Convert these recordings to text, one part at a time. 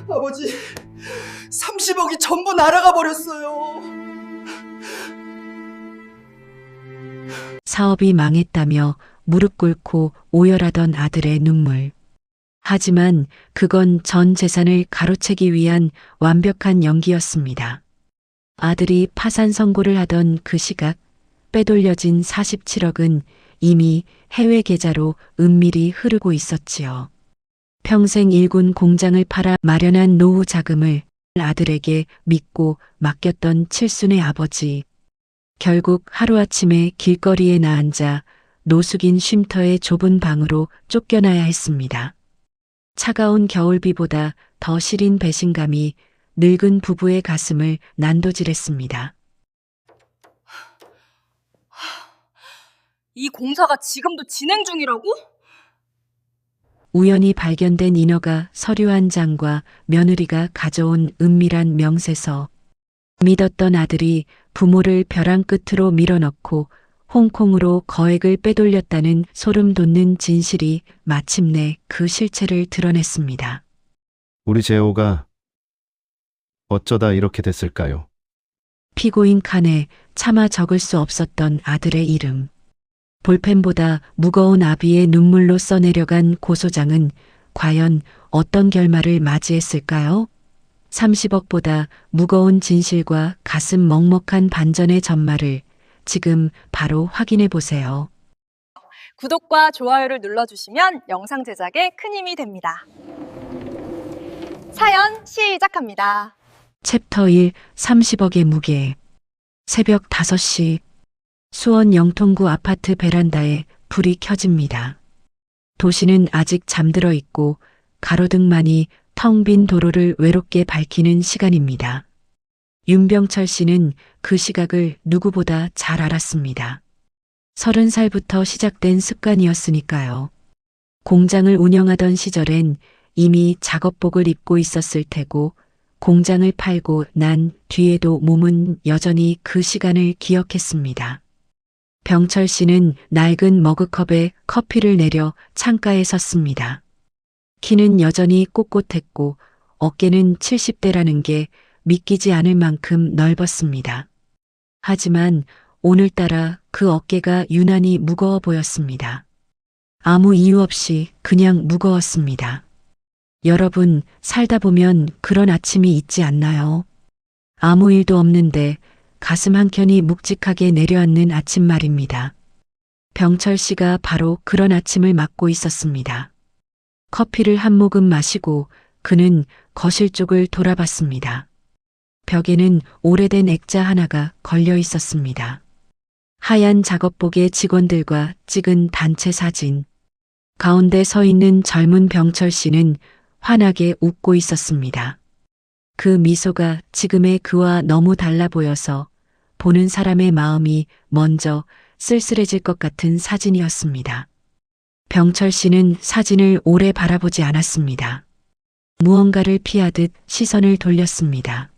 아버지, 30억이 전부 날아가 버렸어요. 사업이 망했다며 무릎 꿇고 오열하던 아들의 눈물. 하지만 그건 전 재산을 가로채기 위한 완벽한 연기였습니다. 아들이 파산 선고를 하던 그 시각 빼돌려진 47억은 이미 해외 계좌로 은밀히 흐르고 있었지요. 평생 일군 공장을 팔아 마련한 노후 자금을 아들에게 믿고 맡겼던 칠순의 아버지. 결국 하루아침에 길거리에 나앉아 노숙인 쉼터의 좁은 방으로 쫓겨나야 했습니다. 차가운 겨울비보다 더 시린 배신감이 늙은 부부의 가슴을 난도질했습니다. 이 공사가 지금도 진행 중이라고? 우연히 발견된 인허가 서류 한 장과 며느리가 가져온 은밀한 명세서. 믿었던 아들이 부모를 벼랑 끝으로 밀어넣고 홍콩으로 거액을 빼돌렸다는 소름 돋는 진실이 마침내 그 실체를 드러냈습니다. 우리 재호가 어쩌다 이렇게 됐을까요? 피고인 칸에 차마 적을 수 없었던 아들의 이름. 볼펜보다 무거운 아비의 눈물로 써내려간 고소장은 과연 어떤 결말을 맞이했을까요? 30억보다 무거운 진실과 가슴 먹먹한 반전의 전말을 지금 바로 확인해 보세요. 구독과 좋아요를 눌러주시면 영상 제작에 큰 힘이 됩니다. 사연 시작합니다. 챕터 1 30억의 무게. 새벽 5시 수원 영통구 아파트 베란다에 불이 켜집니다. 도시는 아직 잠들어 있고 가로등만이 텅 빈 도로를 외롭게 밝히는 시간입니다. 윤병철 씨는 그 시각을 누구보다 잘 알았습니다. 30살부터 시작된 습관이었으니까요. 공장을 운영하던 시절엔 이미 작업복을 입고 있었을 테고 공장을 팔고 난 뒤에도 몸은 여전히 그 시간을 기억했습니다. 병철 씨는 낡은 머그컵에 커피를 내려 창가에 섰습니다. 키는 여전히 꼿꼿했고 어깨는 70대라는 게 믿기지 않을 만큼 넓었습니다. 하지만 오늘따라 그 어깨가 유난히 무거워 보였습니다. 아무 이유 없이 그냥 무거웠습니다. 여러분, 살다 보면 그런 아침이 있지 않나요? 아무 일도 없는데 가슴 한켠이 묵직하게 내려앉는 아침 말입니다. 병철 씨가 바로 그런 아침을 맞고 있었습니다. 커피를 한 모금 마시고 그는 거실 쪽을 돌아봤습니다. 벽에는 오래된 액자 하나가 걸려 있었습니다. 하얀 작업복의 직원들과 찍은 단체 사진. 가운데 서 있는 젊은 병철 씨는 환하게 웃고 있었습니다. 그 미소가 지금의 그와 너무 달라 보여서 보는 사람의 마음이 먼저 쓸쓸해질 것 같은 사진이었습니다. 병철 씨는 사진을 오래 바라보지 않았습니다. 무언가를 피하듯 시선을 돌렸습니다.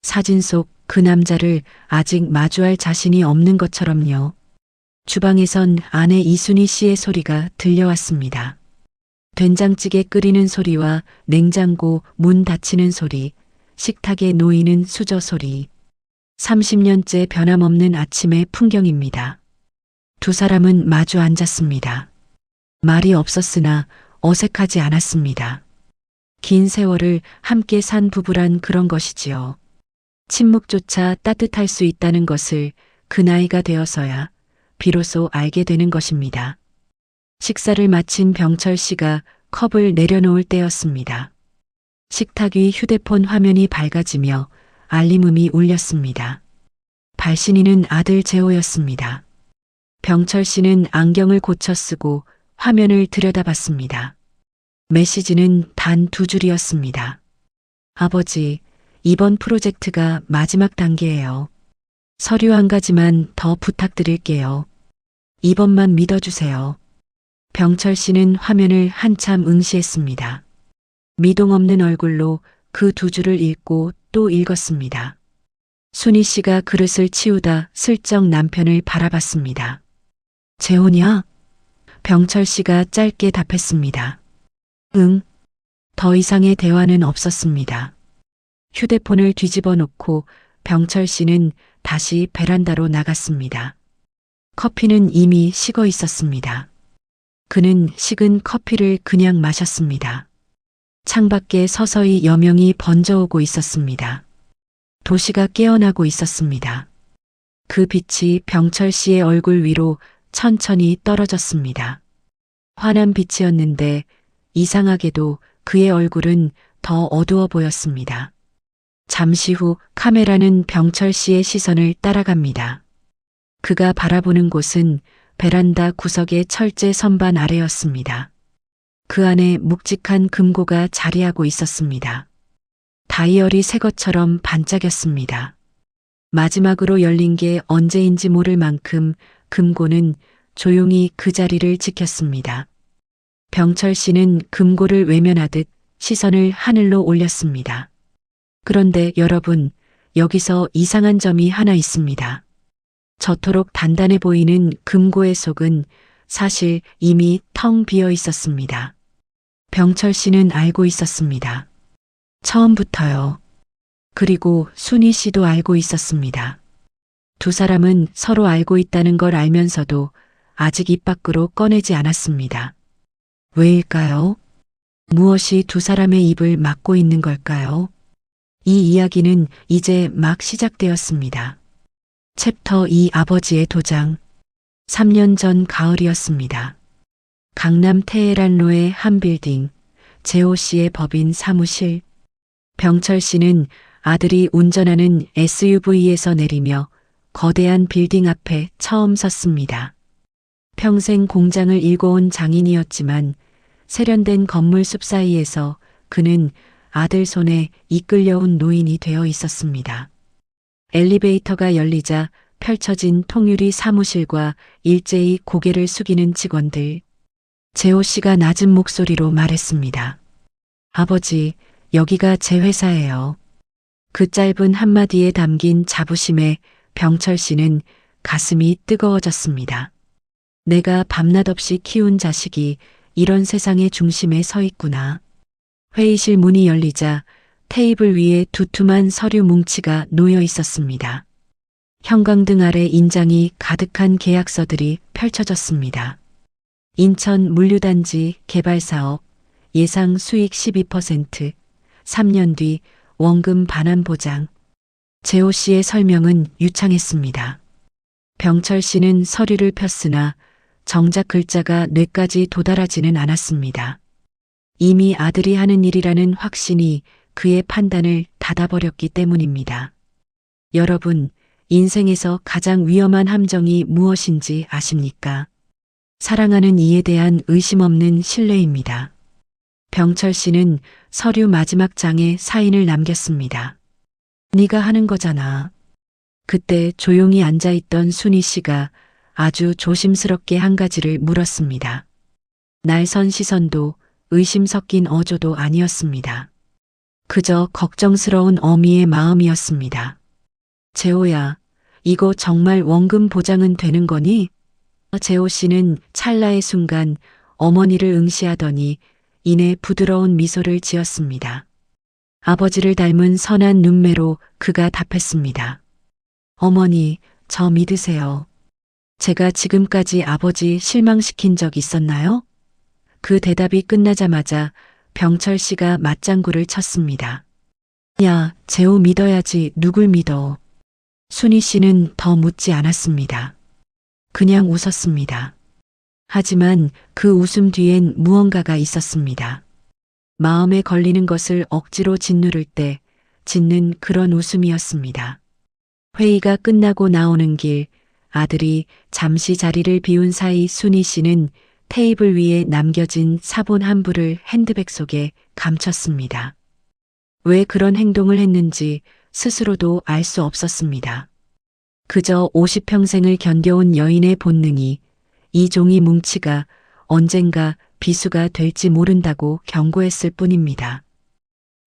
사진 속 그 남자를 아직 마주할 자신이 없는 것처럼요. 주방에선 아내 이순희 씨의 소리가 들려왔습니다. 된장찌개 끓이는 소리와 냉장고 문 닫히는 소리, 식탁에 놓이는 수저 소리. 30년째 변함없는 아침의 풍경입니다. 두 사람은 마주 앉았습니다. 말이 없었으나 어색하지 않았습니다. 긴 세월을 함께 산 부부란 그런 것이지요. 침묵조차 따뜻할 수 있다는 것을 그 나이가 되어서야 비로소 알게 되는 것입니다. 식사를 마친 병철 씨가 컵을 내려놓을 때였습니다. 식탁 위 휴대폰 화면이 밝아지며 알림음이 울렸습니다. 발신인은 아들 재호였습니다. 병철 씨는 안경을 고쳐 쓰고 화면을 들여다봤습니다. 메시지는 단 2줄이었습니다. 아버지, 이번 프로젝트가 마지막 단계예요. 서류 한 가지만 더 부탁드릴게요. 이번만 믿어주세요. 병철 씨는 화면을 한참 응시했습니다. 미동 없는 얼굴로 그 2줄을 읽고 또 읽었습니다. 순희 씨가 그릇을 치우다 슬쩍 남편을 바라봤습니다. 재혼이야? 병철 씨가 짧게 답했습니다. 응. 더 이상의 대화는 없었습니다. 휴대폰을 뒤집어 놓고 병철 씨는 다시 베란다로 나갔습니다. 커피는 이미 식어 있었습니다. 그는 식은 커피를 그냥 마셨습니다. 창밖에 서서히 여명이 번져오고 있었습니다. 도시가 깨어나고 있었습니다. 그 빛이 병철 씨의 얼굴 위로 천천히 떨어졌습니다. 환한 빛이었는데 이상하게도 그의 얼굴은 더 어두워 보였습니다. 잠시 후 카메라는 병철 씨의 시선을 따라갑니다. 그가 바라보는 곳은 베란다 구석의 철제 선반 아래였습니다. 그 안에 묵직한 금고가 자리하고 있었습니다. 다이얼이 새 것처럼 반짝였습니다. 마지막으로 열린 게 언제인지 모를 만큼 금고는 조용히 그 자리를 지켰습니다. 병철 씨는 금고를 외면하듯 시선을 하늘로 올렸습니다. 그런데 여러분, 여기서 이상한 점이 하나 있습니다. 저토록 단단해 보이는 금고의 속은 사실 이미 텅 비어 있었습니다. 병철 씨는 알고 있었습니다. 처음부터요. 그리고 순희 씨도 알고 있었습니다. 두 사람은 서로 알고 있다는 걸 알면서도 아직 입 밖으로 꺼내지 않았습니다. 왜일까요? 무엇이 두 사람의 입을 막고 있는 걸까요? 이 이야기는 이제 막 시작되었습니다. 챕터 2 아버지의 도장. 3년 전 가을이었습니다. 강남 테헤란로의 한 빌딩, 재호 씨의 법인 사무실. 병철 씨는 아들이 운전하는 SUV에서 내리며 거대한 빌딩 앞에 처음 섰습니다. 평생 공장을 일궈온 장인이었지만 세련된 건물 숲 사이에서 그는 아들 손에 이끌려온 노인이 되어 있었습니다. 엘리베이터가 열리자 펼쳐진 통유리 사무실과 일제히 고개를 숙이는 직원들. 재호 씨가 낮은 목소리로 말했습니다. 아버지, 여기가 제 회사예요. 그 짧은 한마디에 담긴 자부심에 병철 씨는 가슴이 뜨거워졌습니다. 내가 밤낮 없이 키운 자식이 이런 세상의 중심에 서 있구나. 회의실 문이 열리자 테이블 위에 두툼한 서류 뭉치가 놓여 있었습니다. 형광등 아래 인장이 가득한 계약서들이 펼쳐졌습니다. 인천 물류단지 개발사업, 예상 수익 12%, 3년 뒤 원금 반환 보장. 재호 씨의 설명은 유창했습니다. 병철 씨는 서류를 폈으나 정작 글자가 뇌까지 도달하지는 않았습니다. 이미 아들이 하는 일이라는 확신이 그의 판단을 닫아버렸기 때문입니다. 여러분, 인생에서 가장 위험한 함정이 무엇인지 아십니까? 사랑하는 이에 대한 의심 없는 신뢰입니다. 병철 씨는 서류 마지막 장에 사인을 남겼습니다. 네가 하는 거잖아. 그때 조용히 앉아있던 순희 씨가 아주 조심스럽게 한 가지를 물었습니다. 날선 시선도 의심 섞인 어조도 아니었습니다. 그저 걱정스러운 어미의 마음이었습니다. 재호야, 이거 정말 원금 보장은 되는 거니? 재호 씨는 찰나의 순간 어머니를 응시하더니 이내 부드러운 미소를 지었습니다. 아버지를 닮은 선한 눈매로 그가 답했습니다. 어머니, 저 믿으세요. 제가 지금까지 아버지 실망시킨 적 있었나요? 그 대답이 끝나자마자 병철 씨가 맞장구를 쳤습니다. 야, 재호 믿어야지 누굴 믿어. 순희 씨는 더 묻지 않았습니다. 그냥 웃었습니다. 하지만 그 웃음 뒤엔 무언가가 있었습니다. 마음에 걸리는 것을 억지로 짓누를 때 짓는 그런 웃음이었습니다. 회의가 끝나고 나오는 길, 아들이 잠시 자리를 비운 사이 순희 씨는 테이블 위에 남겨진 사본 한 부를 핸드백 속에 감췄습니다. 왜 그런 행동을 했는지 스스로도 알 수 없었습니다. 그저 50평생을 견뎌온 여인의 본능이 이 종이 뭉치가 언젠가 비수가 될지 모른다고 경고했을 뿐입니다.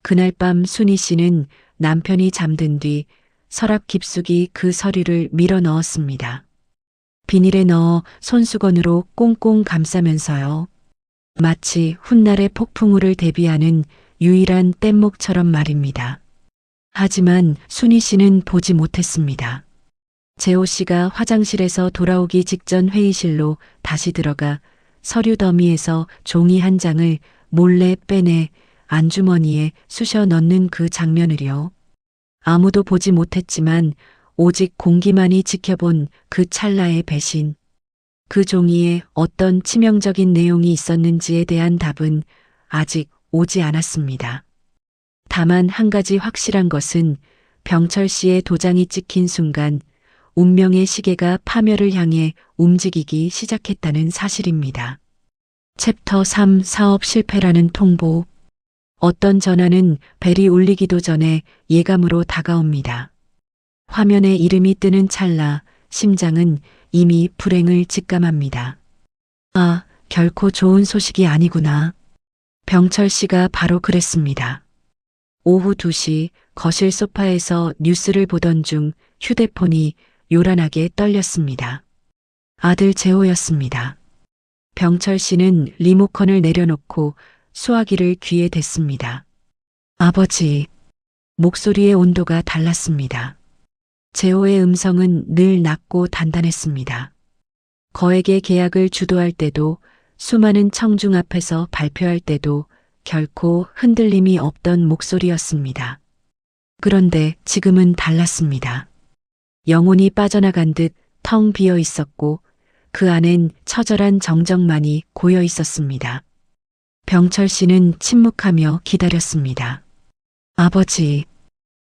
그날 밤 순희 씨는 남편이 잠든 뒤 서랍 깊숙이 그 서류를 밀어 넣었습니다. 비닐에 넣어 손수건으로 꽁꽁 감싸면서요. 마치 훗날의 폭풍우를 대비하는 유일한 뗏목처럼 말입니다. 하지만 순희 씨는 보지 못했습니다. 재호 씨가 화장실에서 돌아오기 직전 회의실로 다시 들어가 서류 더미에서 종이 한 장을 몰래 빼내 안주머니에 쑤셔 넣는 그 장면을요. 아무도 보지 못했지만 오직 공기만이 지켜본 그 찰나의 배신. 그 종이에 어떤 치명적인 내용이 있었는지에 대한 답은 아직 오지 않았습니다. 다만 한 가지 확실한 것은 병철 씨의 도장이 찍힌 순간 운명의 시계가 파멸을 향해 움직이기 시작했다는 사실입니다. 챕터 3 사업 실패라는 통보. 어떤 전화는 벨이 울리기도 전에 예감으로 다가옵니다. 화면에 이름이 뜨는 찰나 심장은 이미 불행을 직감합니다. 아, 결코 좋은 소식이 아니구나. 병철 씨가 바로 그랬습니다. 오후 2시 거실 소파에서 뉴스를 보던 중 휴대폰이 요란하게 떨렸습니다. 아들 재호였습니다. 병철 씨는 리모컨을 내려놓고 수화기를 귀에 댔습니다. 아버지, 목소리의 온도가 달랐습니다. 재호의 음성은 늘 낮고 단단했습니다. 거액의 계약을 주도할 때도 수많은 청중 앞에서 발표할 때도 결코 흔들림이 없던 목소리였습니다. 그런데 지금은 달랐습니다. 영혼이 빠져나간 듯 텅 비어 있었고 그 안엔 처절한 정적만이 고여 있었습니다. 병철 씨는 침묵하며 기다렸습니다. 아버지,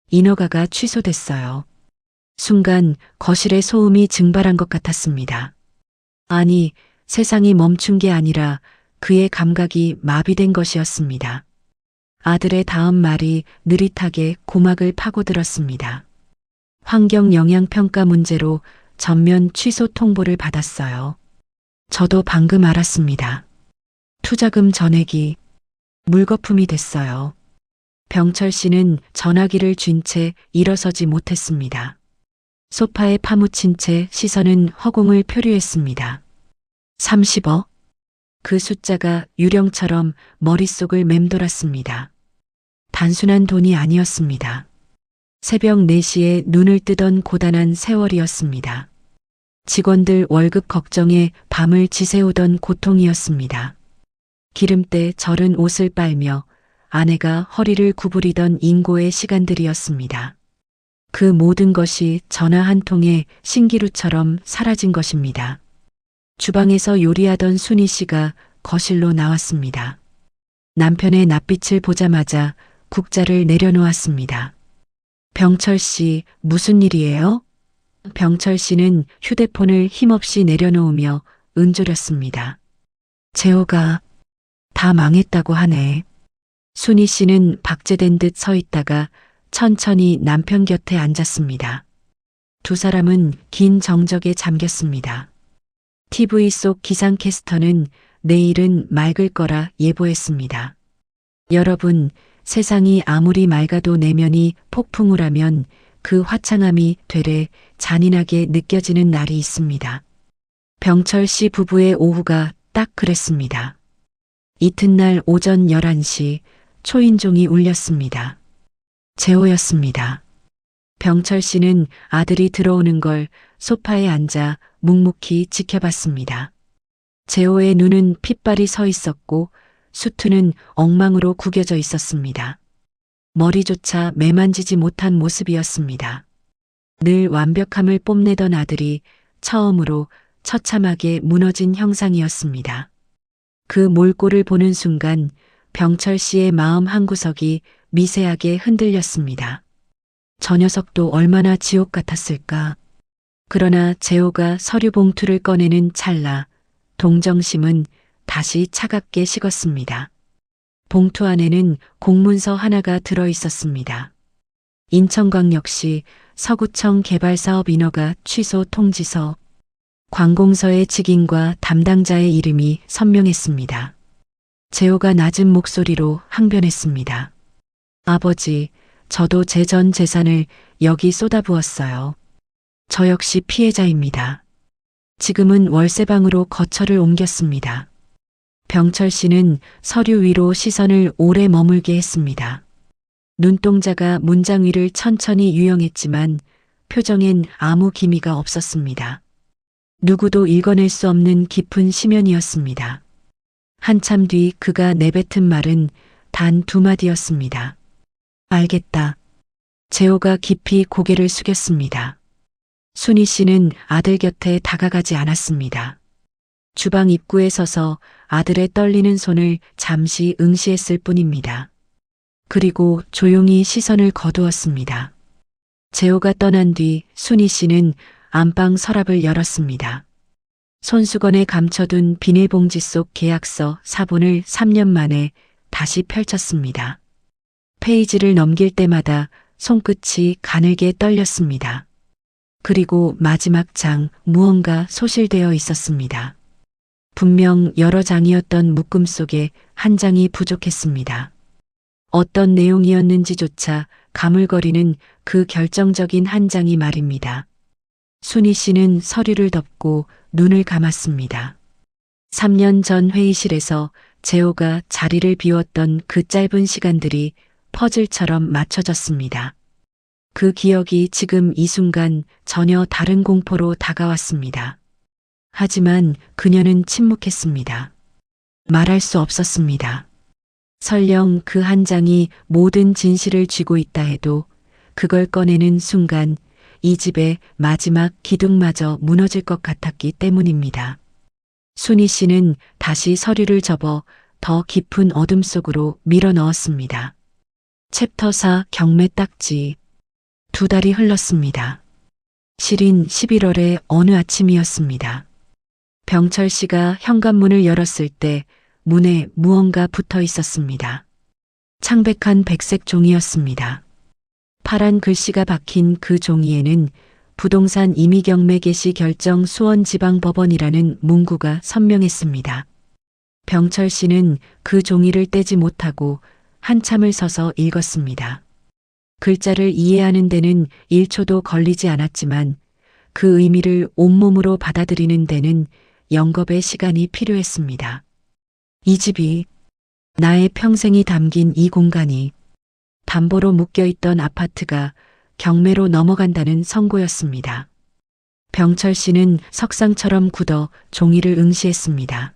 인허가가 취소됐어요. 순간 거실에 소음이 증발한 것 같았습니다. 아니, 세상이 멈춘 게 아니라 그의 감각이 마비된 것이었습니다. 아들의 다음 말이 느릿하게 고막을 파고들었습니다. 환경 영향 평가 문제로 전면 취소 통보를 받았어요. 저도 방금 알았습니다. 투자금 전액이 물거품이 됐어요. 병철 씨는 전화기를 쥔 채 일어서지 못했습니다. 소파에 파묻힌 채 시선은 허공을 표류했습니다. 30억? 그 숫자가 유령처럼 머릿속을 맴돌았습니다. 단순한 돈이 아니었습니다. 새벽 4시에 눈을 뜨던 고단한 세월이었습니다. 직원들 월급 걱정에 밤을 지새우던 고통이었습니다. 기름때 절은 옷을 빨며 아내가 허리를 구부리던 인고의 시간들이었습니다. 그 모든 것이 전화 한 통의 신기루처럼 사라진 것입니다. 주방에서 요리하던 순희 씨가 거실로 나왔습니다. 남편의 낯빛을 보자마자 국자를 내려놓았습니다. 병철 씨, 무슨 일이에요? 병철 씨는 휴대폰을 힘없이 내려놓으며 은조렸습니다. 재호가 다 망했다고 하네. 순희 씨는 박제된 듯 서 있다가 천천히 남편 곁에 앉았습니다. 두 사람은 긴 정적에 잠겼습니다. TV 속 기상캐스터는 내일은 맑을 거라 예보했습니다. 여러분, 세상이 아무리 맑아도 내면이 폭풍을 하면 그 화창함이 되레 잔인하게 느껴지는 날이 있습니다. 병철 씨 부부의 오후가 딱 그랬습니다. 이튿날 오전 11시 초인종이 울렸습니다. 재호였습니다. 병철 씨는 아들이 들어오는 걸 소파에 앉아 묵묵히 지켜봤습니다. 재호의 눈은 핏발이 서 있었고 수투는 엉망으로 구겨져 있었습니다. 머리조차 매만지지 못한 모습이었습니다. 늘 완벽함을 뽐내던 아들이 처음으로 처참하게 무너진 형상이었습니다. 그 몰골을 보는 순간 병철 씨의 마음 한구석이 미세하게 흔들렸습니다. 저 녀석도 얼마나 지옥 같았을까. 그러나 재호가 서류 봉투를 꺼내는 찰나 동정심은 다시 차갑게 식었습니다. 봉투 안에는 공문서 하나가 들어 있었습니다. 인천광역시 서구청 개발사업 인허가 취소 통지서. 관공서의 직인과 담당자의 이름이 선명했습니다. 재호가 낮은 목소리로 항변했습니다. 아버지, 저도 제 전 재산을 여기 쏟아부었어요. 저 역시 피해자입니다. 지금은 월세방으로 거처를 옮겼습니다. 병철 씨는 서류 위로 시선을 오래 머물게 했습니다. 눈동자가 문장 위를 천천히 유영했지만 표정엔 아무 기미가 없었습니다. 누구도 읽어낼 수 없는 깊은 심연이었습니다. 한참 뒤 그가 내뱉은 말은 단 2마디였습니다. 알겠다. 재호가 깊이 고개를 숙였습니다. 순희 씨는 아들 곁에 다가가지 않았습니다. 주방 입구에 서서 아들의 떨리는 손을 잠시 응시했을 뿐입니다. 그리고 조용히 시선을 거두었습니다. 재호가 떠난 뒤 순희 씨는 안방 서랍을 열었습니다. 손수건에 감춰둔 비닐봉지 속 계약서 사본을 3년 만에 다시 펼쳤습니다. 페이지를 넘길 때마다 손끝이 가늘게 떨렸습니다. 그리고 마지막 장 무언가 소실되어 있었습니다. 분명 여러 장이었던 묶음 속에 한 장이 부족했습니다. 어떤 내용이었는지조차 가물거리는 그 결정적인 한 장이 말입니다. 순희 씨는 서류를 덮고 눈을 감았습니다. 3년 전 회의실에서 재호가 자리를 비웠던 그 짧은 시간들이 퍼즐처럼 맞춰졌습니다. 그 기억이 지금 이 순간 전혀 다른 공포로 다가왔습니다. 하지만 그녀는 침묵했습니다. 말할 수 없었습니다. 설령 그 한 장이 모든 진실을 쥐고 있다 해도 그걸 꺼내는 순간 이 집의 마지막 기둥마저 무너질 것 같았기 때문입니다. 순희 씨는 다시 서류를 접어 더 깊은 어둠 속으로 밀어 넣었습니다. 챕터 4 경매 딱지. 2달이 흘렀습니다. 실인 11월의 어느 아침이었습니다. 병철 씨가 현관문을 열었을 때 문에 무언가 붙어 있었습니다. 창백한 백색 종이였습니다. 파란 글씨가 박힌 그 종이에는 부동산 임의경매 개시 결정 수원지방법원이라는 문구가 선명했습니다. 병철 씨는 그 종이를 떼지 못하고 한참을 서서 읽었습니다. 글자를 이해하는 데는 1초도 걸리지 않았지만 그 의미를 온몸으로 받아들이는 데는 영겁의 시간이 필요했습니다. 이 집이, 나의 평생이 담긴 이 공간이, 담보로 묶여있던 아파트가 경매로 넘어간다는 선고였습니다. 병철 씨는 석상처럼 굳어 종이를 응시했습니다.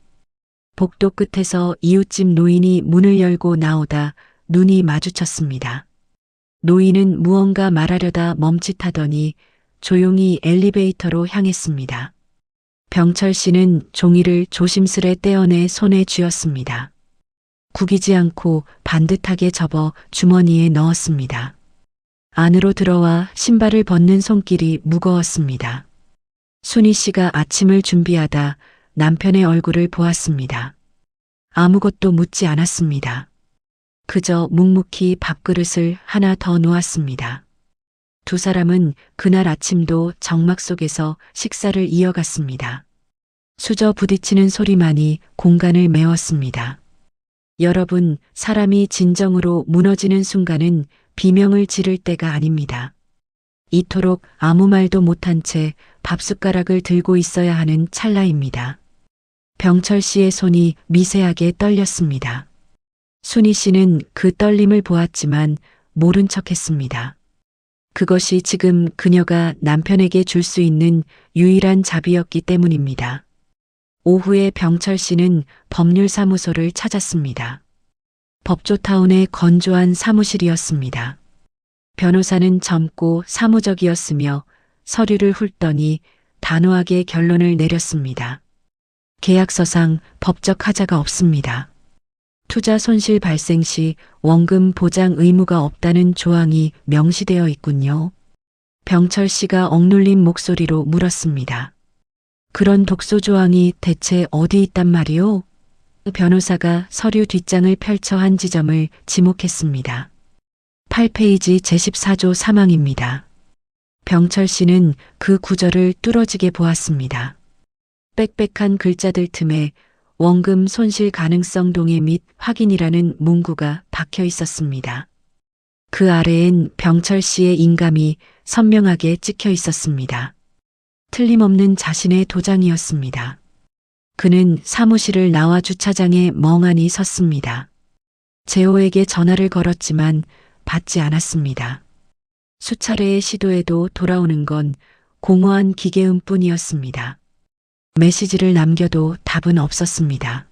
복도 끝에서 이웃집 노인이 문을 열고 나오다 눈이 마주쳤습니다. 노인은 무언가 말하려다 멈칫하더니 조용히 엘리베이터로 향했습니다. 병철 씨는 종이를 조심스레 떼어내 손에 쥐었습니다. 구기지 않고 반듯하게 접어 주머니에 넣었습니다. 안으로 들어와 신발을 벗는 손길이 무거웠습니다. 순희 씨가 아침을 준비하다 남편의 얼굴을 보았습니다. 아무것도 묻지 않았습니다. 그저 묵묵히 밥그릇을 하나 더 놓았습니다. 두 사람은 그날 아침도 정막 속에서 식사를 이어갔습니다. 수저 부딪히는 소리만이 공간을 메웠습니다. 여러분, 사람이 진정으로 무너지는 순간은 비명을 지를 때가 아닙니다. 이토록 아무 말도 못한 채 밥숟가락을 들고 있어야 하는 찰나입니다. 병철 씨의 손이 미세하게 떨렸습니다. 순희 씨는 그 떨림을 보았지만 모른 척했습니다. 그것이 지금 그녀가 남편에게 줄 수 있는 유일한 자비였기 때문입니다. 오후에 병철 씨는 법률사무소를 찾았습니다. 법조타운의 건조한 사무실이었습니다. 변호사는 젊고 사무적이었으며 서류를 훑더니 단호하게 결론을 내렸습니다. 계약서상 법적 하자가 없습니다. 투자 손실 발생 시 원금 보장 의무가 없다는 조항이 명시되어 있군요. 병철 씨가 억눌린 목소리로 물었습니다. 그런 독소 조항이 대체 어디 있단 말이오? 변호사가 서류 뒷장을 펼쳐 한 지점을 지목했습니다. 8페이지 제14조 3항입니다. 병철 씨는 그 구절을 뚫어지게 보았습니다. 빽빽한 글자들 틈에 원금 손실 가능성 동의 및 확인이라는 문구가 박혀 있었습니다. 그 아래엔 병철 씨의 인감이 선명하게 찍혀 있었습니다. 틀림없는 자신의 도장이었습니다. 그는 사무실을 나와 주차장에 멍하니 섰습니다. 재호에게 전화를 걸었지만 받지 않았습니다. 수차례의 시도에도 돌아오는 건 공허한 기계음뿐이었습니다. 메시지를 남겨도 답은 없었습니다.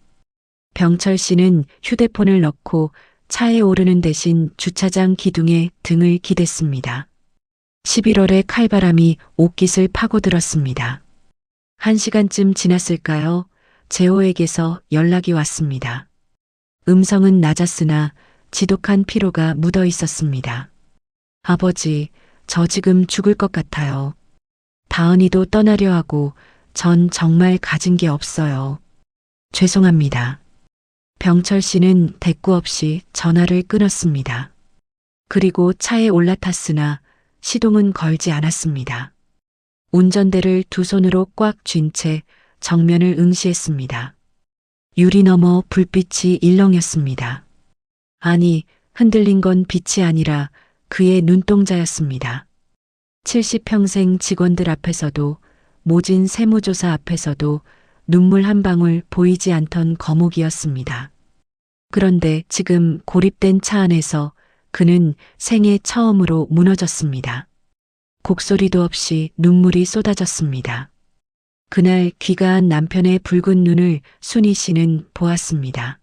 병철 씨는 휴대폰을 넣고 차에 오르는 대신 주차장 기둥에 등을 기댔습니다. 11월의 칼바람이 옷깃을 파고들었습니다. 1시간쯤 지났을까요? 재호에게서 연락이 왔습니다. 음성은 낮았으나 지독한 피로가 묻어 있었습니다. 아버지, 저 지금 죽을 것 같아요. 다은이도 떠나려 하고 전 정말 가진 게 없어요. 죄송합니다. 병철 씨는 대꾸 없이 전화를 끊었습니다. 그리고 차에 올라탔으나 시동은 걸지 않았습니다. 운전대를 두 손으로 꽉 쥔 채 정면을 응시했습니다. 유리 너머 불빛이 일렁였습니다. 아니, 흔들린 건 빛이 아니라 그의 눈동자였습니다. 70평생 직원들 앞에서도 모진 세무조사 앞에서도 눈물 한 방울 보이지 않던 거목이었습니다. 그런데 지금 고립된 차 안에서 그는 생애 처음으로 무너졌습니다. 곡소리도 없이 눈물이 쏟아졌습니다. 그날 귀가한 남편의 붉은 눈을 순희 씨는 보았습니다.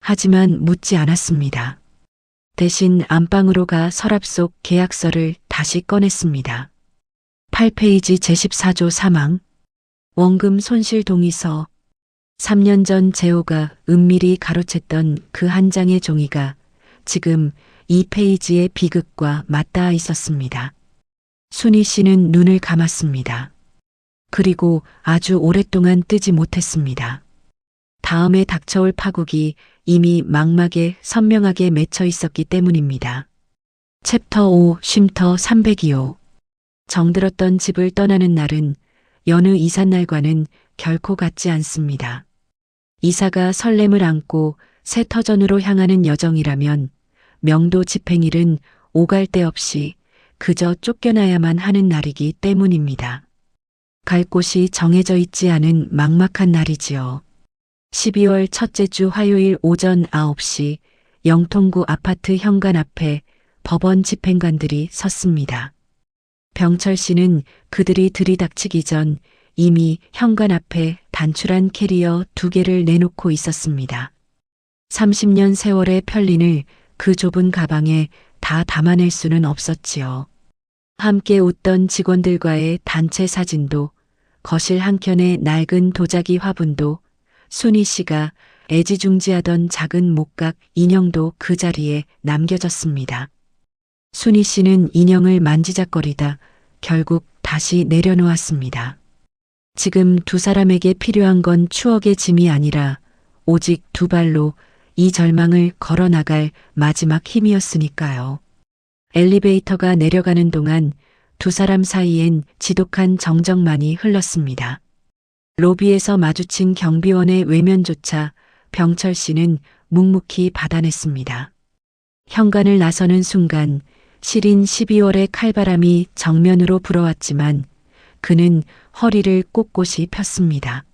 하지만 묻지 않았습니다. 대신 안방으로 가 서랍 속 계약서를 다시 꺼냈습니다. 8페이지 제14조 사망. 원금 손실 동의서. 3년 전 재호가 은밀히 가로챘던 그 한 장의 종이가 지금 2페이지의 비극과 맞닿아 있었습니다. 순희 씨는 눈을 감았습니다. 그리고 아주 오랫동안 뜨지 못했습니다. 다음에 닥쳐올 파국이 이미 망막에 선명하게 맺혀 있었기 때문입니다. 챕터 5 쉼터 302호. 정들었던 집을 떠나는 날은 여느 이삿날과는 결코 같지 않습니다. 이사가 설렘을 안고 새 터전으로 향하는 여정이라면 명도 집행일은 오갈 데 없이 그저 쫓겨나야만 하는 날이기 때문입니다. 갈 곳이 정해져 있지 않은 막막한 날이지요. 12월 첫째 주 화요일 오전 9시 영통구 아파트 현관 앞에 법원 집행관들이 섰습니다. 병철 씨는 그들이 들이닥치기 전 이미 현관 앞에 단출한 캐리어 2개를 내놓고 있었습니다. 30년 세월의 편린을 그 좁은 가방에 다 담아낼 수는 없었지요. 함께 웃던 직원들과의 단체 사진도, 거실 한켠의 낡은 도자기 화분도, 순희 씨가 애지중지하던 작은 목각 인형도 그 자리에 남겨졌습니다. 순희 씨는 인형을 만지작거리다 결국 다시 내려놓았습니다. 지금 두 사람에게 필요한 건 추억의 짐이 아니라 오직 두 발로 이 절망을 걸어나갈 마지막 힘이었으니까요. 엘리베이터가 내려가는 동안 두 사람 사이엔 지독한 정적만이 흘렀습니다. 로비에서 마주친 경비원의 외면조차 병철 씨는 묵묵히 받아냈습니다. 현관을 나서는 순간 시린 12월의 칼바람이 정면으로 불어왔지만 그는 허리를 꼿꼿이 폈습니다.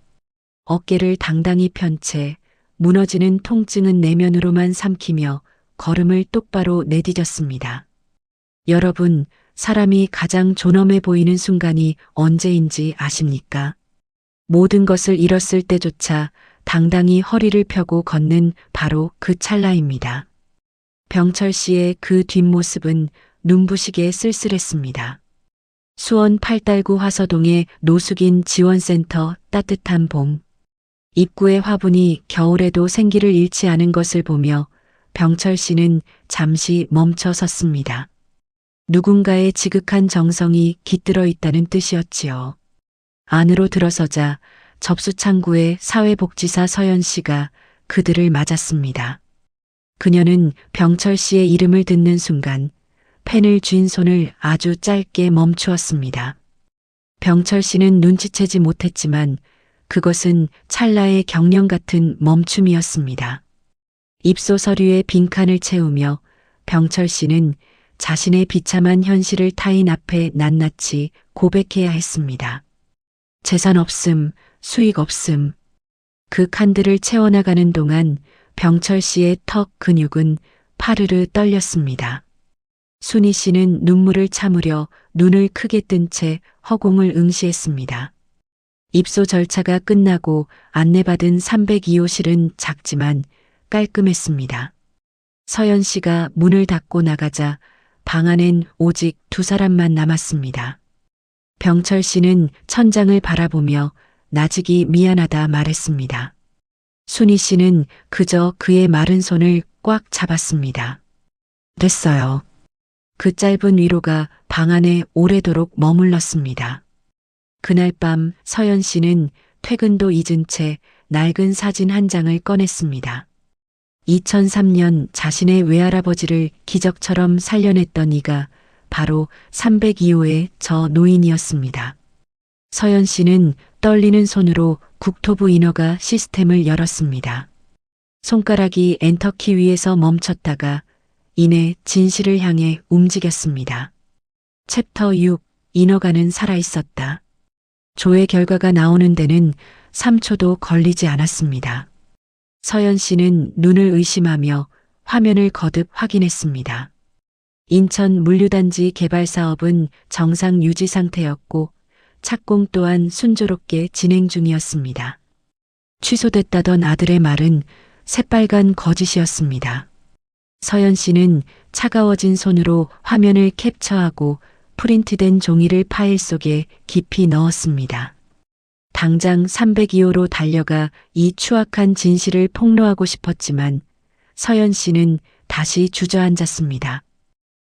어깨를 당당히 편 채 무너지는 통증은 내면으로만 삼키며 걸음을 똑바로 내디뎠습니다. 여러분, 사람이 가장 존엄해 보이는 순간이 언제인지 아십니까? 모든 것을 잃었을 때조차 당당히 허리를 펴고 걷는 바로 그 찰나입니다. 병철 씨의 그 뒷모습은 눈부시게 쓸쓸했습니다. 수원 팔달구 화서동의 노숙인 지원센터 따뜻한 봄. 입구의 화분이 겨울에도 생기를 잃지 않은 것을 보며 병철 씨는 잠시 멈춰 섰습니다. 누군가의 지극한 정성이 깃들어 있다는 뜻이었지요. 안으로 들어서자 접수창구에 사회복지사 서연 씨가 그들을 맞았습니다. 그녀는 병철 씨의 이름을 듣는 순간 펜을 쥔 손을 아주 짧게 멈추었습니다. 병철 씨는 눈치채지 못했지만 그것은 찰나의 경련 같은 멈춤이었습니다. 입소 서류에 빈칸을 채우며 병철 씨는 자신의 비참한 현실을 타인 앞에 낱낱이 고백해야 했습니다. 재산 없음, 수익 없음, 그 칸들을 채워나가는 동안 병철 씨의 턱 근육은 파르르 떨렸습니다. 순희 씨는 눈물을 참으려 눈을 크게 뜬 채 허공을 응시했습니다. 입소 절차가 끝나고 안내받은 302호실은 작지만 깔끔했습니다. 서연 씨가 문을 닫고 나가자 방 안엔 오직 두 사람만 남았습니다. 병철 씨는 천장을 바라보며 나직이 미안하다 말했습니다. 순희 씨는 그저 그의 마른 손을 꽉 잡았습니다. 됐어요. 그 짧은 위로가 방 안에 오래도록 머물렀습니다. 그날 밤 서연 씨는 퇴근도 잊은 채 낡은 사진 한 장을 꺼냈습니다. 2003년 자신의 외할아버지를 기적처럼 살려냈던 이가 바로 302호의 저 노인이었습니다. 서연 씨는 떨리는 손으로 국토부 인허가 시스템을 열었습니다. 손가락이 엔터키 위에서 멈췄다가 이내 진실을 향해 움직였습니다. 챕터 6 인허가는 살아있었다. 조회 결과가 나오는 데는 3초도 걸리지 않았습니다. 서연 씨는 눈을 의심하며 화면을 거듭 확인했습니다. 인천 물류단지 개발 사업은 정상 유지 상태였고 착공 또한 순조롭게 진행 중이었습니다. 취소됐다던 아들의 말은 새빨간 거짓이었습니다. 서연 씨는 차가워진 손으로 화면을 캡처하고 프린트된 종이를 파일 속에 깊이 넣었습니다. 당장 302호로 달려가 이 추악한 진실을 폭로하고 싶었지만 서연 씨는 다시 주저앉았습니다.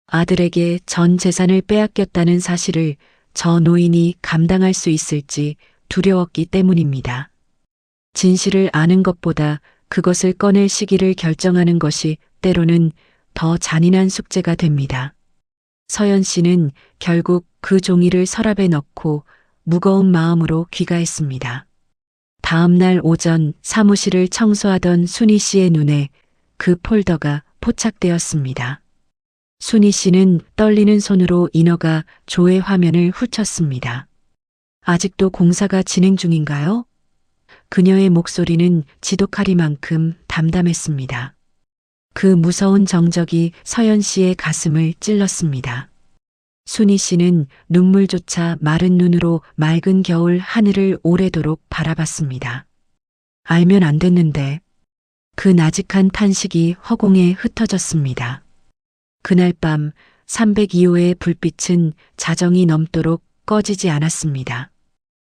아들에게 전 재산을 빼앗겼다는 사실을 저 노인이 감당할 수 있을지 두려웠기 때문입니다. 진실을 아는 것보다 그것을 꺼낼 시기를 결정하는 것이 때로는 더 잔인한 숙제가 됩니다. 서연 씨는 결국 그 종이를 서랍에 넣고 무거운 마음으로 귀가했습니다. 다음 날 오전 사무실을 청소하던 순희 씨의 눈에 그 폴더가 포착되었습니다. 순희 씨는 떨리는 손으로 인허가 조회 화면을 훑었습니다. 아직도 공사가 진행 중인가요? 그녀의 목소리는 지독하리만큼 담담했습니다. 그 무서운 정적이 서연 씨의 가슴을 찔렀습니다. 순희 씨는 눈물조차 마른 눈으로 맑은 겨울 하늘을 오래도록 바라봤습니다. 알면 안 됐는데. 그 나직한 탄식이 허공에 흩어졌습니다. 그날 밤 302호의 불빛은 자정이 넘도록 꺼지지 않았습니다.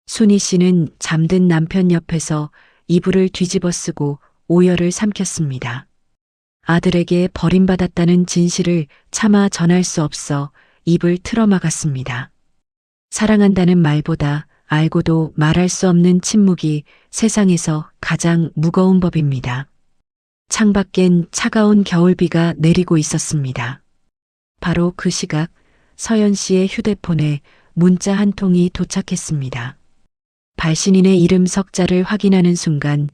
순희 씨는 잠든 남편 옆에서 이불을 뒤집어 쓰고 오열을 삼켰습니다. 아들에게 버림받았다는 진실을 차마 전할 수 없어 입을 틀어막았습니다. 사랑한다는 말보다 알고도 말할 수 없는 침묵이 세상에서 가장 무거운 법입니다. 창밖엔 차가운 겨울비가 내리고 있었습니다. 바로 그 시각 서연 씨의 휴대폰에 문자 한 통이 도착했습니다. 발신인의 이름 석자를 확인하는 순간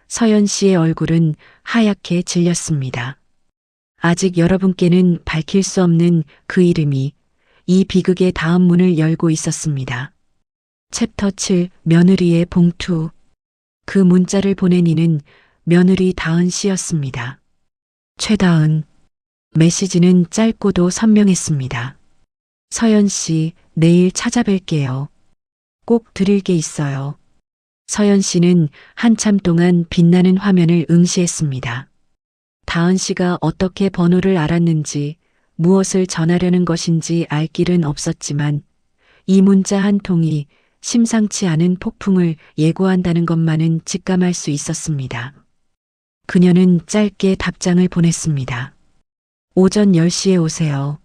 서연 씨의 얼굴은 하얗게 질렸습니다. 아직 여러분께는 밝힐 수 없는 그 이름이 이 비극의 다음 문을 열고 있었습니다. 챕터 7 며느리의 봉투. 그 문자를 보낸 이는 며느리 다은 씨였습니다. 최다은. 메시지는 짧고도 선명했습니다. 서연 씨, 내일 찾아뵐게요. 꼭 드릴 게 있어요. 서연 씨는 한참 동안 빛나는 화면을 응시했습니다. 다은 씨가 어떻게 번호를 알았는지 무엇을 전하려는 것인지 알 길은 없었지만 이 문자 한 통이 심상치 않은 폭풍을 예고한다는 것만은 직감할 수 있었습니다. 그녀는 짧게 답장을 보냈습니다. 오전 10시에 오세요.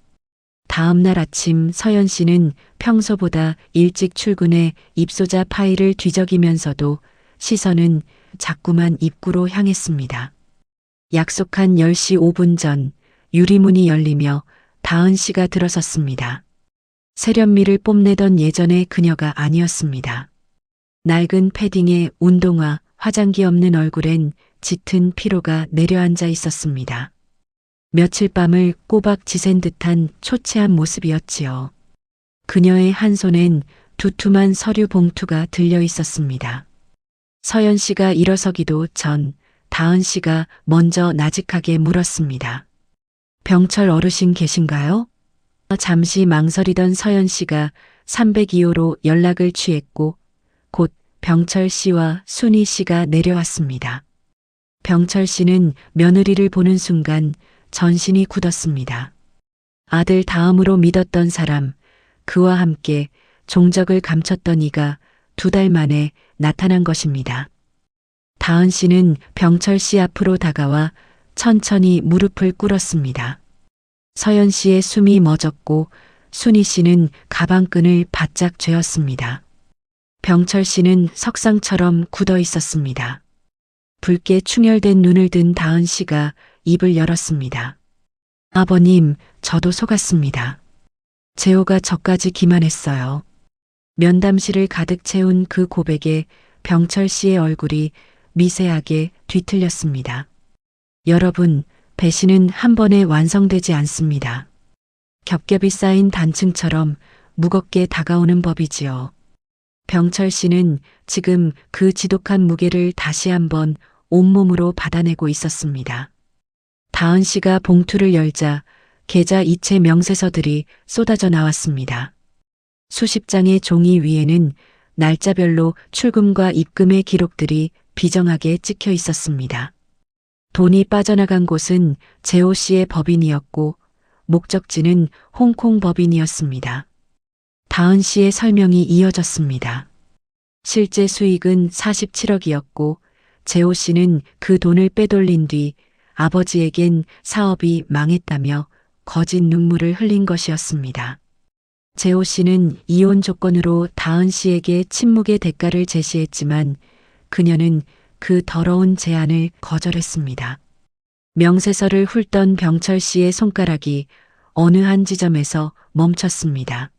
다음 날 아침 서연 씨는 평소보다 일찍 출근해 입소자 파일을 뒤적이면서도 시선은 자꾸만 입구로 향했습니다. 약속한 10시 5분 전 유리문이 열리며 다은 씨가 들어섰습니다. 세련미를 뽐내던 예전의 그녀가 아니었습니다. 낡은 패딩에 운동화, 화장기 없는 얼굴엔 짙은 피로가 내려앉아 있었습니다. 며칠 밤을 꼬박 지샌 듯한 초췌한 모습이었지요. 그녀의 한 손엔 두툼한 서류 봉투가 들려 있었습니다. 서연 씨가 일어서기도 전 다은 씨가 먼저 나직하게 물었습니다. 병철 어르신 계신가요? 잠시 망설이던 서연 씨가 302호로 연락을 취했고 곧 병철 씨와 순희 씨가 내려왔습니다. 병철 씨는 며느리를 보는 순간 전신이 굳었습니다. 아들 다음으로 믿었던 사람, 그와 함께 종적을 감췄던 이가 2달 만에 나타난 것입니다. 다은 씨는 병철 씨 앞으로 다가와 천천히 무릎을 꿇었습니다. 서연 씨의 숨이 멎었고 순희 씨는 가방끈을 바짝 쥐었습니다. 병철 씨는 석상처럼 굳어 있었습니다. 붉게 충혈된 눈을 든 다은 씨가 입을 열었습니다. 아버님, 저도 속았습니다. 재호가 저까지 기만했어요. 면담실을 가득 채운 그 고백에 병철 씨의 얼굴이 미세하게 뒤틀렸습니다. 여러분, 배신은 한 번에 완성되지 않습니다. 겹겹이 쌓인 단층처럼 무겁게 다가오는 법이지요. 병철 씨는 지금 그 지독한 무게를 다시 한번 온몸으로 받아내고 있었습니다. 다은 씨가 봉투를 열자 계좌 이체 명세서들이 쏟아져 나왔습니다. 수십 장의 종이 위에는 날짜별로 출금과 입금의 기록들이 비정하게 찍혀 있었습니다. 돈이 빠져나간 곳은 재호 씨의 법인이었고 목적지는 홍콩 법인이었습니다. 다은 씨의 설명이 이어졌습니다. 실제 수익은 47억이었고 재호 씨는 그 돈을 빼돌린 뒤 아버지에겐 사업이 망했다며 거짓 눈물을 흘린 것이었습니다. 재호 씨는 이혼 조건으로 다은 씨에게 침묵의 대가를 제시했지만 그녀는 그 더러운 제안을 거절했습니다. 명세서를 훑던 병철 씨의 손가락이 어느 한 지점에서 멈췄습니다.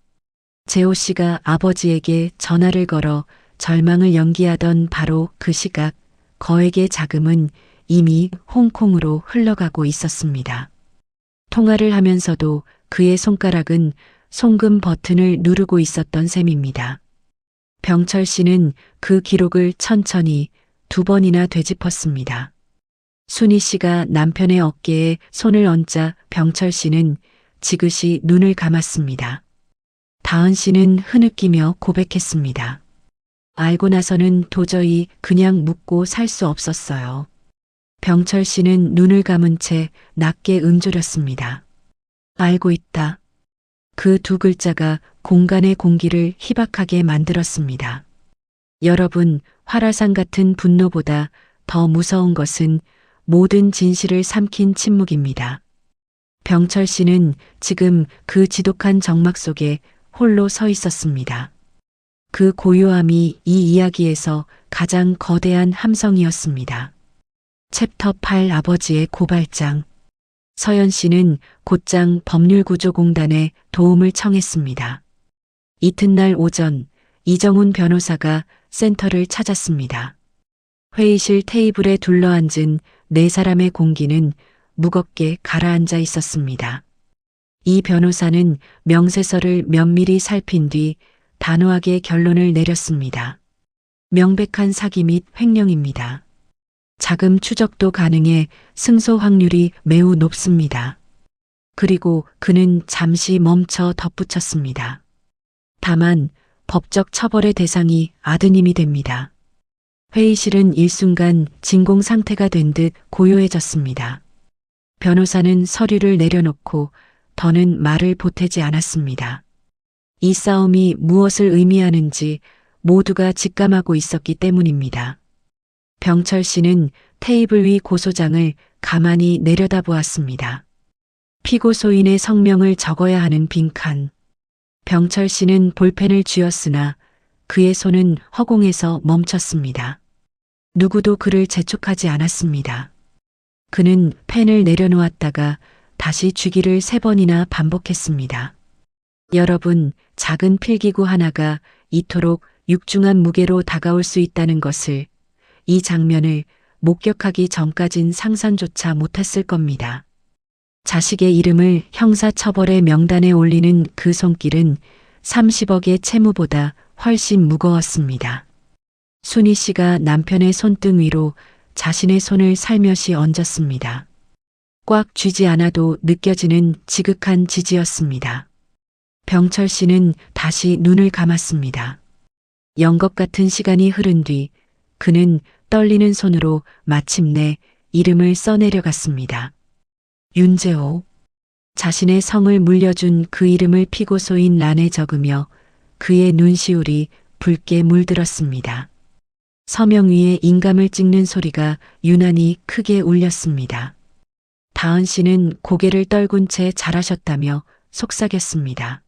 재호 씨가 아버지에게 전화를 걸어 절망을 연기하던 바로 그 시각 거액의 자금은 이미 홍콩으로 흘러가고 있었습니다. 통화를 하면서도 그의 손가락은 송금 버튼을 누르고 있었던 셈입니다. 병철 씨는 그 기록을 천천히 2번이나 되짚었습니다. 순희 씨가 남편의 어깨에 손을 얹자 병철 씨는 지그시 눈을 감았습니다. 다은 씨는 흐느끼며 고백했습니다. 알고 나서는 도저히 그냥 묻고 살 수 없었어요. 병철 씨는 눈을 감은 채 낮게 응조렸습니다. 알고 있다. 그 2글자가 공간의 공기를 희박하게 만들었습니다. 여러분, 활화산 같은 분노보다 더 무서운 것은 모든 진실을 삼킨 침묵입니다. 병철 씨는 지금 그 지독한 정막 속에 홀로 서 있었습니다. 그 고요함이 이 이야기에서 가장 거대한 함성이었습니다. 챕터 8 아버지의 고발장. 서연 씨는 곧장 법률구조공단에 도움을 청했습니다. 이튿날 오전 이정훈 변호사가 센터를 찾았습니다. 회의실 테이블에 둘러앉은 4사람의 공기는 무겁게 가라앉아 있었습니다. 이 변호사는 명세서를 면밀히 살핀 뒤 단호하게 결론을 내렸습니다. 명백한 사기 및 횡령입니다. 자금 추적도 가능해 승소 확률이 매우 높습니다. 그리고 그는 잠시 멈춰 덧붙였습니다. 다만 법적 처벌의 대상이 아드님이 됩니다. 회의실은 일순간 진공 상태가 된 듯 고요해졌습니다. 변호사는 서류를 내려놓고 더는 말을 보태지 않았습니다. 이 싸움이 무엇을 의미하는지 모두가 직감하고 있었기 때문입니다. 병철 씨는 테이블 위 고소장을 가만히 내려다보았습니다. 피고소인의 성명을 적어야 하는 빈칸. 병철 씨는 볼펜을 쥐었으나 그의 손은 허공에서 멈췄습니다. 누구도 그를 재촉하지 않았습니다. 그는 펜을 내려놓았다가 다시 쥐기를 3번이나 반복했습니다. 여러분, 작은 필기구 하나가 이토록 육중한 무게로 다가올 수 있다는 것을, 이 장면을 목격하기 전까진 상상조차 못했을 겁니다. 자식의 이름을 형사처벌의 명단에 올리는 그 손길은 30억의 채무보다 훨씬 무거웠습니다. 순희 씨가 남편의 손등 위로 자신의 손을 살며시 얹었습니다. 꽉 쥐지 않아도 느껴지는 지극한 지지였습니다. 병철 씨는 다시 눈을 감았습니다. 영겁 같은 시간이 흐른 뒤 그는 떨리는 손으로 마침내 이름을 써내려갔습니다. 윤재호. 자신의 성을 물려준 그 이름을 피고소인 란에 적으며 그의 눈시울이 붉게 물들었습니다. 서명 위에 인감을 찍는 소리가 유난히 크게 울렸습니다. 다은 씨는 고개를 떨군 채 잘하셨다며 속삭였습니다.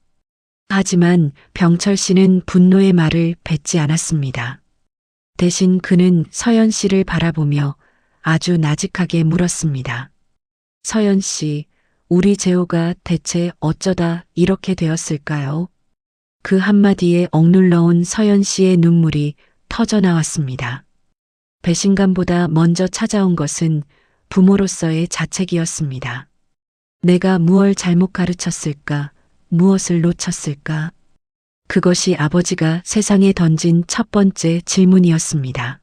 하지만 병철 씨는 분노의 말을 뱉지 않았습니다. 대신 그는 서연 씨를 바라보며 아주 나직하게 물었습니다. 서연 씨, 우리 재호가 대체 어쩌다 이렇게 되었을까요? 그 한마디에 억눌러온 서연 씨의 눈물이 터져 나왔습니다. 배신감보다 먼저 찾아온 것은 부모로서의 자책이었습니다. 내가 무엇을 잘못 가르쳤을까? 무엇을 놓쳤을까? 그것이 아버지가 세상에 던진 첫 번째 질문이었습니다.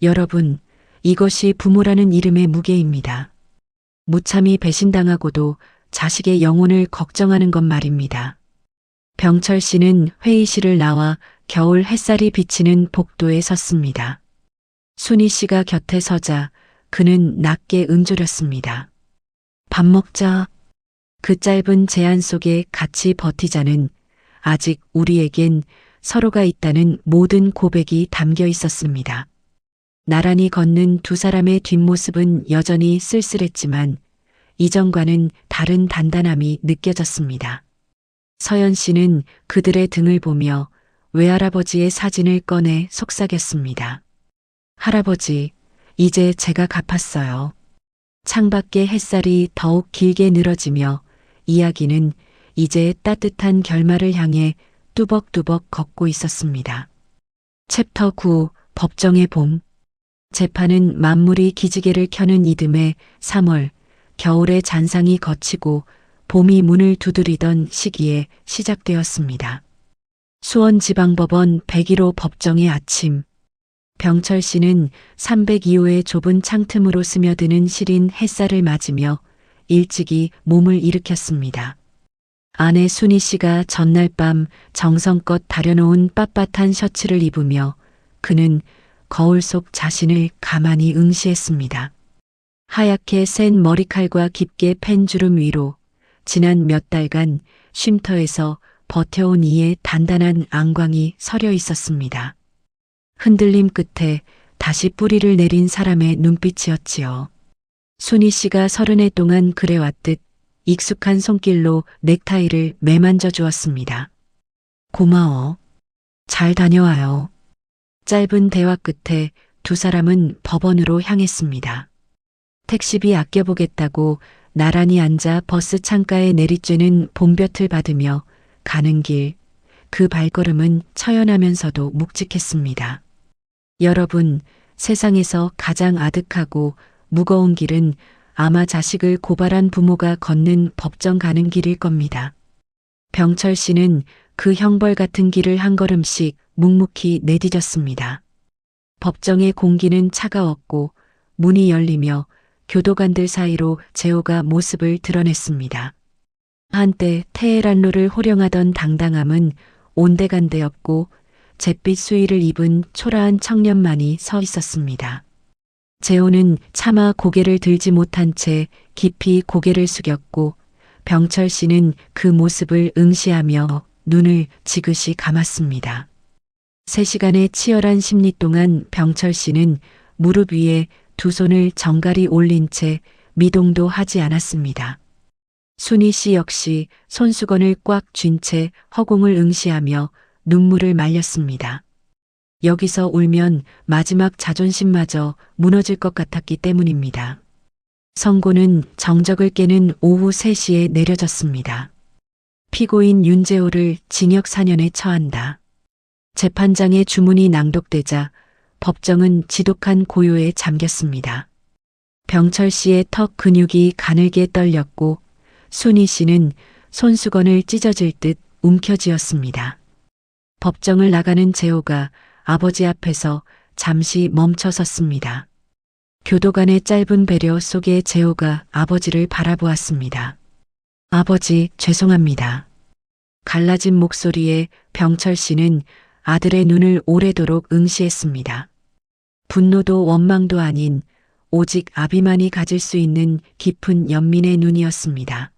여러분, 이것이 부모라는 이름의 무게입니다. 무참히 배신당하고도 자식의 영혼을 걱정하는 것 말입니다. 병철 씨는 회의실을 나와 겨울 햇살이 비치는 복도에 섰습니다. 순희 씨가 곁에 서자 그는 낮게 응조렸습니다. 밥 먹자. 그 짧은 제안 속에 같이 버티자는 아직 우리에겐 서로가 있다는 모든 고백이 담겨 있었습니다. 나란히 걷는 두 사람의 뒷모습은 여전히 쓸쓸했지만 이전과는 다른 단단함이 느껴졌습니다. 서연 씨는 그들의 등을 보며 외할아버지의 사진을 꺼내 속삭였습니다. 할아버지, 이제 제가 갚았어요. 창밖의 햇살이 더욱 길게 늘어지며 이야기는 이제 따뜻한 결말을 향해 뚜벅뚜벅 걷고 있었습니다. 챕터 9 법정의 봄. 재판은 만물이 기지개를 켜는 이듬해 3월 겨울의 잔상이 걷히고 봄이 문을 두드리던 시기에 시작되었습니다. 수원지방법원 101호 법정의 아침. 병철 씨는 302호의 좁은 창틈으로 스며드는 시린 햇살을 맞으며 일찍이 몸을 일으켰습니다. 아내 순희 씨가 전날 밤 정성껏 다려놓은 빳빳한 셔츠를 입으며 그는 거울 속 자신을 가만히 응시했습니다. 하얗게 센 머리칼과 깊게 팬 주름 위로 지난 몇 달간 쉼터에서 버텨온 이의 단단한 안광이 서려 있었습니다. 흔들림 끝에 다시 뿌리를 내린 사람의 눈빛이었지요. 순희 씨가 30해 동안 그래왔듯 익숙한 손길로 넥타이를 매만져 주었습니다. 고마워. 잘 다녀와요. 짧은 대화 끝에 두 사람은 법원으로 향했습니다. 택시비 아껴보겠다고 나란히 앉아 버스 창가에 내리쬐는 봄볕을 받으며 가는 길, 그 발걸음은 처연하면서도 묵직했습니다. 여러분, 세상에서 가장 아득하고 무거운 길은 아마 자식을 고발한 부모가 걷는 법정 가는 길일 겁니다. 병철 씨는 그 형벌 같은 길을 한 걸음씩 묵묵히 내디뎠습니다. 법정의 공기는 차가웠고 문이 열리며 교도관들 사이로 재호가 모습을 드러냈습니다. 한때 테헤란로를 호령하던 당당함은 온데간데 없고 잿빛 수의를 입은 초라한 청년만이 서 있었습니다. 재호는 차마 고개를 들지 못한 채 깊이 고개를 숙였고 병철 씨는 그 모습을 응시하며 눈을 지그시 감았습니다. 3시간의 치열한 심리 동안 병철 씨는 무릎 위에 두 손을 정갈이 올린 채 미동도 하지 않았습니다. 순희 씨 역시 손수건을 꽉 쥔 채 허공을 응시하며 눈물을 말렸습니다. 여기서 울면 마지막 자존심마저 무너질 것 같았기 때문입니다. 선고는 정적을 깨는 오후 3시에 내려졌습니다. 피고인 윤재호를 징역 4년에 처한다. 재판장의 주문이 낭독되자 법정은 지독한 고요에 잠겼습니다. 병철 씨의 턱 근육이 가늘게 떨렸고 순희 씨는 손수건을 찢어질 듯 움켜쥐었습니다. 법정을 나가는 재호가 아버지 앞에서 잠시 멈춰 섰습니다. 교도관의 짧은 배려 속에 재호가 아버지를 바라보았습니다. 아버지, 죄송합니다. 갈라진 목소리에 병철 씨는 아들의 눈을 오래도록 응시했습니다. 분노도 원망도 아닌 오직 아비만이 가질 수 있는 깊은 연민의 눈이었습니다.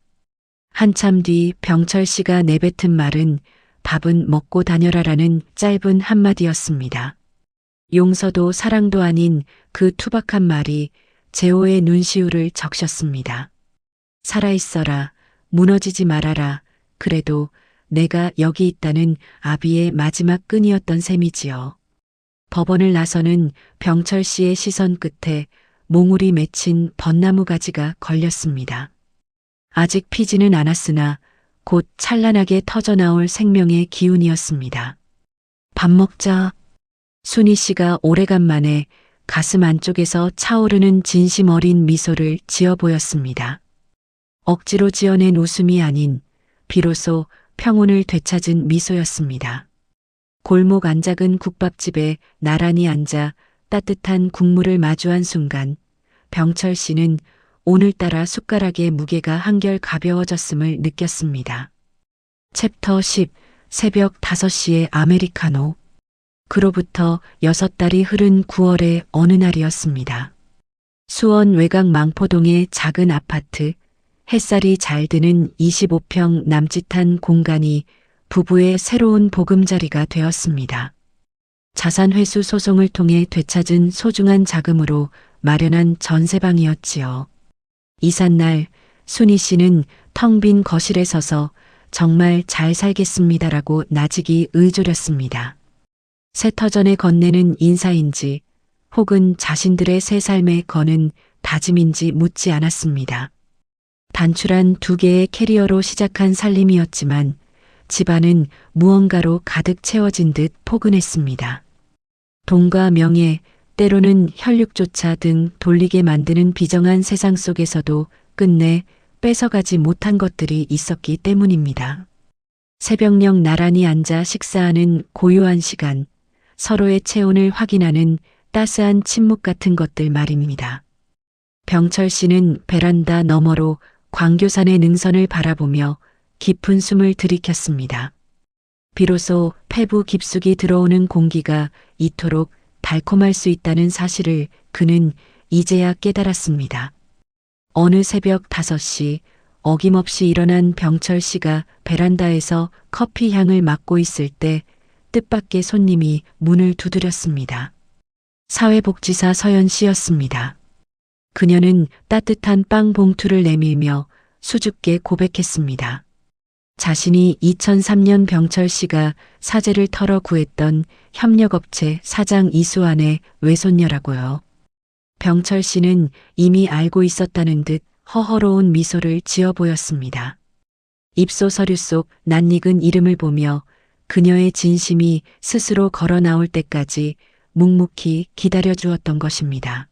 한참 뒤 병철 씨가 내뱉은 말은 밥은 먹고 다녀라라는 짧은 한마디였습니다. 용서도 사랑도 아닌 그 투박한 말이 재호의 눈시울을 적셨습니다. 살아있어라, 무너지지 말아라, 그래도 내가 여기 있다는 아비의 마지막 끈이었던 셈이지요. 법원을 나서는 병철 씨의 시선 끝에 몽울이 맺힌 벚나무 가지가 걸렸습니다. 아직 피지는 않았으나 곧 찬란하게 터져나올 생명의 기운이었습니다. 밥 먹자. 순희 씨가 오래간만에 가슴 안쪽에서 차오르는 진심 어린 미소를 지어 보였습니다. 억지로 지어낸 웃음이 아닌 비로소 평온을 되찾은 미소였습니다. 골목 안작은 국밥집에 나란히 앉아 따뜻한 국물을 마주한 순간 병철 씨는 오늘따라 숟가락의 무게가 한결 가벼워졌음을 느꼈습니다. 챕터 10 새벽 5시의 아메리카노. 그로부터 6달이 흐른 9월의 어느 날이었습니다. 수원 외곽 망포동의 작은 아파트, 햇살이 잘 드는 25평 남짓한 공간이 부부의 새로운 보금자리가 되었습니다. 자산회수 소송을 통해 되찾은 소중한 자금으로 마련한 전세방이었지요. 이삿날 순희 씨는 텅 빈 거실에 서서 정말 잘 살겠습니다라고 나직이 의졸였습니다. 새 터전에 건네는 인사인지 혹은 자신들의 새 삶에 거는 다짐인지 묻지 않았습니다. 단출한 2개의 캐리어로 시작한 살림이었지만 집안은 무언가로 가득 채워진 듯 포근했습니다. 돈과 명예, 때로는 혈육조차 등 돌리게 만드는 비정한 세상 속에서도 끝내 뺏어가지 못한 것들이 있었기 때문입니다. 새벽녘 나란히 앉아 식사하는 고요한 시간, 서로의 체온을 확인하는 따스한 침묵 같은 것들 말입니다. 병철 씨는 베란다 너머로 광교산의 능선을 바라보며 깊은 숨을 들이켰습니다. 비로소 폐부 깊숙이 들어오는 공기가 이토록 달콤할 수 있다는 사실을 그는 이제야 깨달았습니다. 어느 새벽 5시 어김없이 일어난 병철 씨가 베란다에서 커피 향을 맡고 있을 때 뜻밖의 손님이 문을 두드렸습니다. 사회복지사 서연 씨였습니다. 그녀는 따뜻한 빵 봉투를 내밀며 수줍게 고백했습니다. 자신이 2003년 병철 씨가 사재를 털어 구했던 협력업체 사장 이수환의 외손녀라고요. 병철 씨는 이미 알고 있었다는 듯 허허로운 미소를 지어 보였습니다. 입소 서류 속 낯익은 이름을 보며 그녀의 진심이 스스로 걸어 나올 때까지 묵묵히 기다려 주었던 것입니다.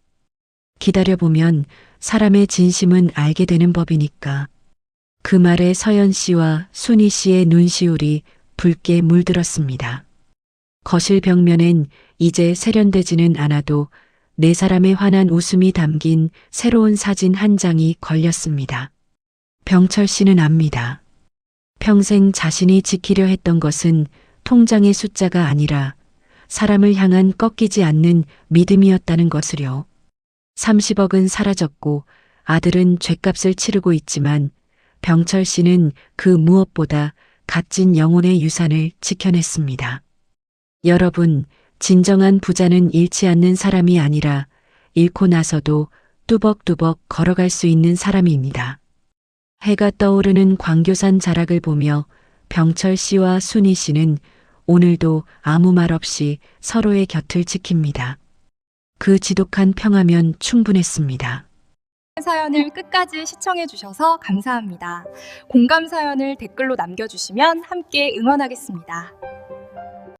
기다려보면 사람의 진심은 알게 되는 법이니까. 그 말에 서연 씨와 순희 씨의 눈시울이 붉게 물들었습니다. 거실 벽면엔 이제 세련되지는 않아도 4사람의 환한 웃음이 담긴 새로운 사진 한 장이 걸렸습니다. 병철 씨는 압니다. 평생 자신이 지키려 했던 것은 통장의 숫자가 아니라 사람을 향한 꺾이지 않는 믿음이었다는 것을요. 30억은 사라졌고 아들은 죗값을 치르고 있지만 병철 씨는 그 무엇보다 값진 영혼의 유산을 지켜냈습니다. 여러분, 진정한 부자는 잃지 않는 사람이 아니라 잃고 나서도 뚜벅뚜벅 걸어갈 수 있는 사람입니다. 해가 떠오르는 광교산 자락을 보며 병철 씨와 순희 씨는 오늘도 아무 말 없이 서로의 곁을 지킵니다. 그 지독한 평화면 충분했습니다. 사연을 끝까지 시청해 주셔서 감사합니다. 공감 사연을 댓글로 남겨주시면 함께 응원하겠습니다.